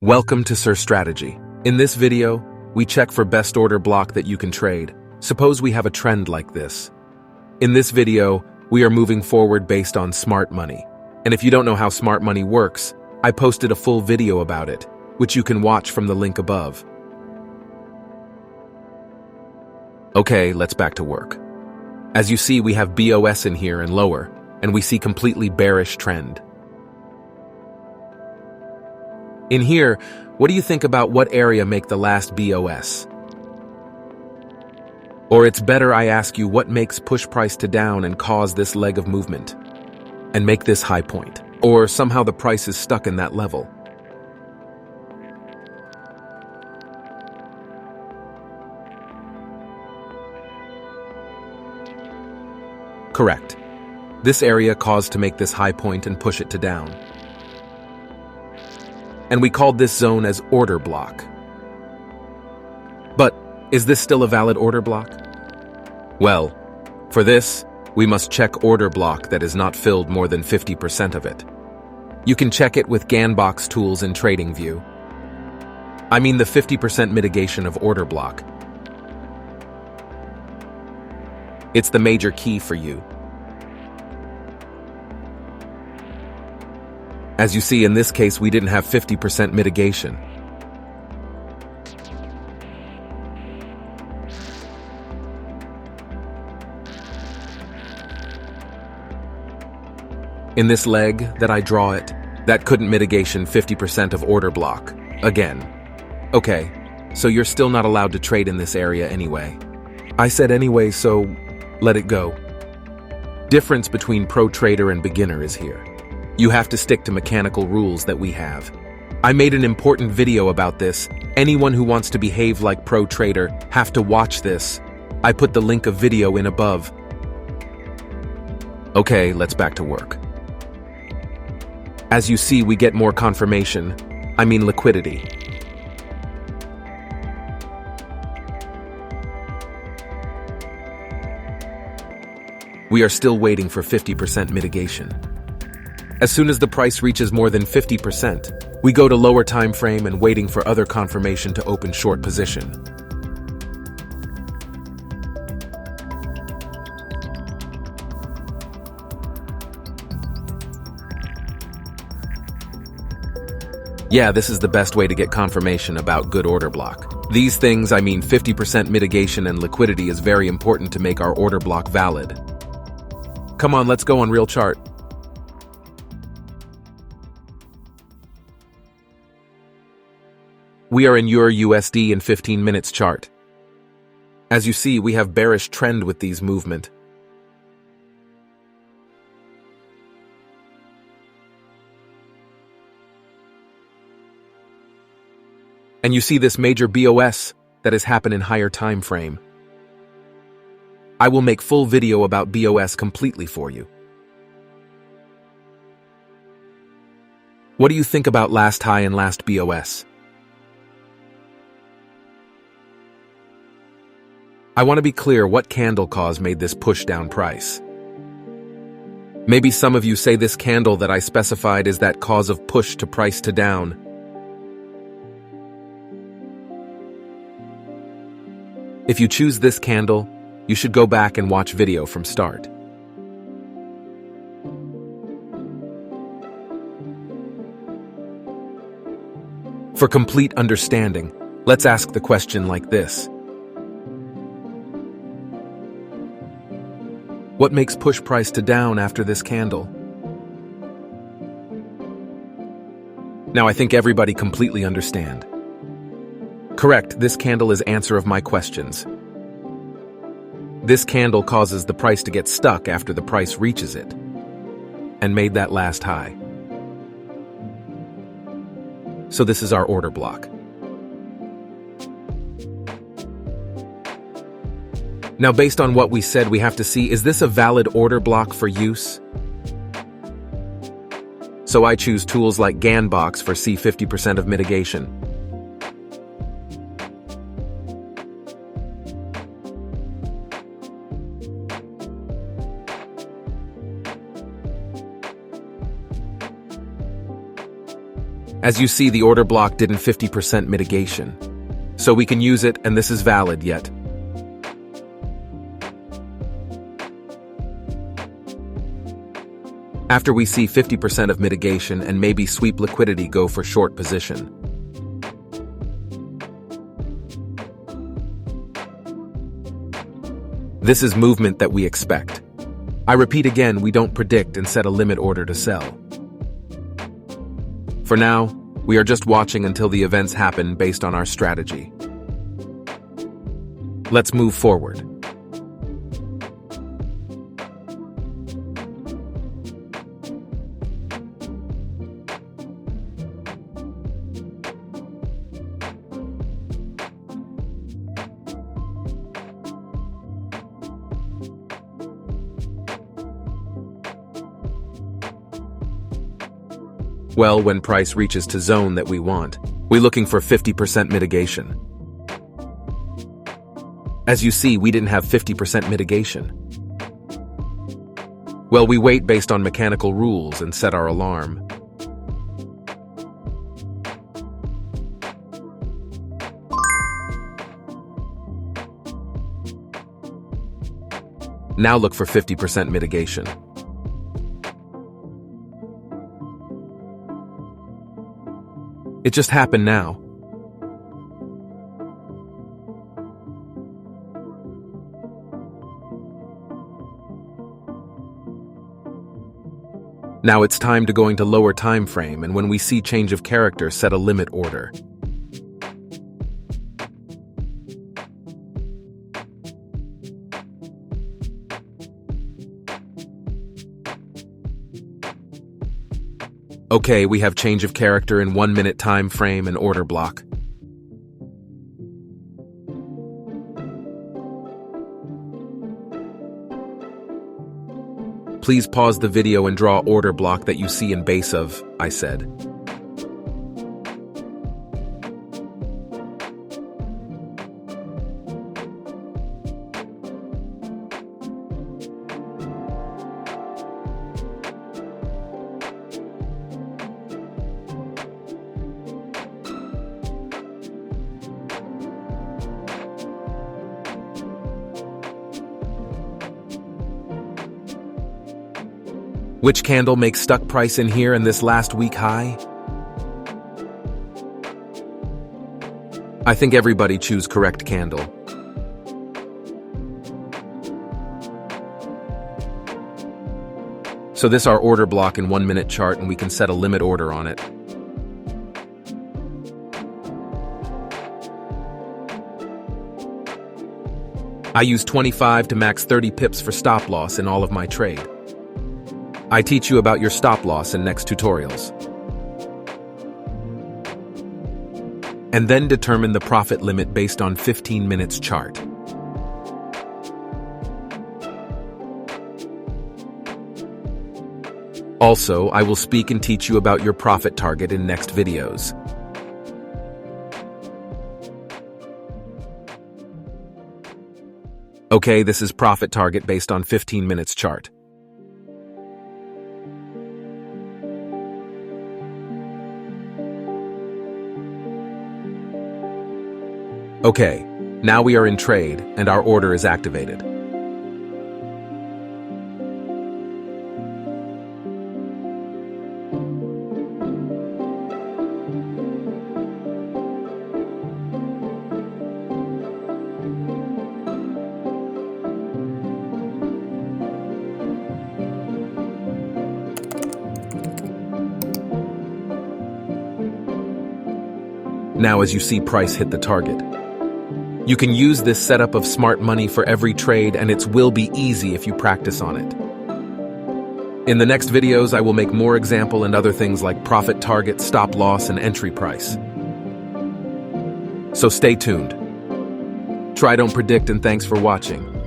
Welcome to Sir Strategy. In this video, we check for best order block that you can trade. Suppose we have a trend like this. In this video, we are moving forward based on smart money. And if you don't know how smart money works, I posted a full video about it, which you can watch from the link above. Okay, let's back to work. As you see, we have BOS in here and lower, and we see completely bearish trend. In here, what do you think about what area make the last BOS? Or it's better I ask you what makes push price to down and cause this leg of movement and make this high point, or somehow the price is stuck in that level. Correct. This area caused to make this high point and push it to down. And we called this zone as order block. But is this still a valid order block? Well, for this, we must check order block that is not filled more than 50% of it. You can check it with Ganbox tools in TradingView. I mean the 50% mitigation of order block. It's the major key for you. As you see, in this case, we didn't have 50% mitigation. In this leg that I draw it, that couldn't mitigation 50% of order block. Again. Okay, so you're still not allowed to trade in this area anyway. I said anyway, so let it go. Difference between pro trader and beginner is here. You have to stick to mechanical rules that we have. I made an important video about this. Anyone who wants to behave like pro trader have to watch this. I put the link of video in above. Okay, let's back to work. As you see, we get more confirmation. I mean liquidity. We are still waiting for 50% mitigation. As soon as the price reaches more than 50%, we go to lower time frame and waiting for other confirmation to open short position. Yeah, this is the best way to get confirmation about good order block. These things, I mean 50% mitigation and liquidity, is very important to make our order block valid. Come on, let's go on real chart. We are in Euro USD in 15 minutes chart. As you see, we have bearish trend with these movement. And you see this major BOS that has happened in higher time frame. I will make full video about BOS completely for you. What do you think about last high and last BOS? I want to be clear what candle cause made this push down price. Maybe some of you say this candle that I specified is that cause of push to price to down. If you choose this candle, you should go back and watch video from start. For complete understanding, let's ask the question like this. What makes push price to down after this candle? Now I think everybody completely understand. Correct, this candle is answer of my questions. This candle causes the price to get stuck after the price reaches it and made that last high. So this is our order block. Now, based on what we said, we have to see, is this a valid order block for use? So I choose tools like Ganbox for see 50% of mitigation. As you see, the order block didn't 50% mitigation. So we can use it, and this is valid yet. After we see 50% of mitigation and maybe sweep liquidity, go for short position. This is movement that we expect. I repeat again, we don't predict and set a limit order to sell. For now, we are just watching until the events happen based on our strategy. Let's move forward. Well, when price reaches to zone that we want, we're looking for 50% mitigation. As you see, we didn't have 50% mitigation. Well, we wait based on mechanical rules and set our alarm. Now look for 50% mitigation. It just happened now. Now it's time to go into lower time frame, and when we see change of character, set a limit order. Okay, we have change of character in 1 minute time frame and order block. Please pause the video and draw order block that you see in base of, I said. Which candle makes stuck price in here in this last week high? I think everybody choose correct candle. So this our order block in 1 minute chart, and we can set a limit order on it. I use 25 to max 30 pips for stop loss in all of my trade. I teach you about your stop loss in next tutorials. And then determine the profit limit based on 15 minutes chart. Also, I will speak and teach you about your profit target in next videos. Okay, this is profit target based on 15 minutes chart. Okay, now we are in trade and our order is activated. Now as you see price hit the target. You can use this setup of smart money for every trade, and it will be easy if you practice on it. In the next videos, I will make more example and other things like profit target, stop loss, and entry price. So stay tuned. Try, don't predict, and thanks for watching.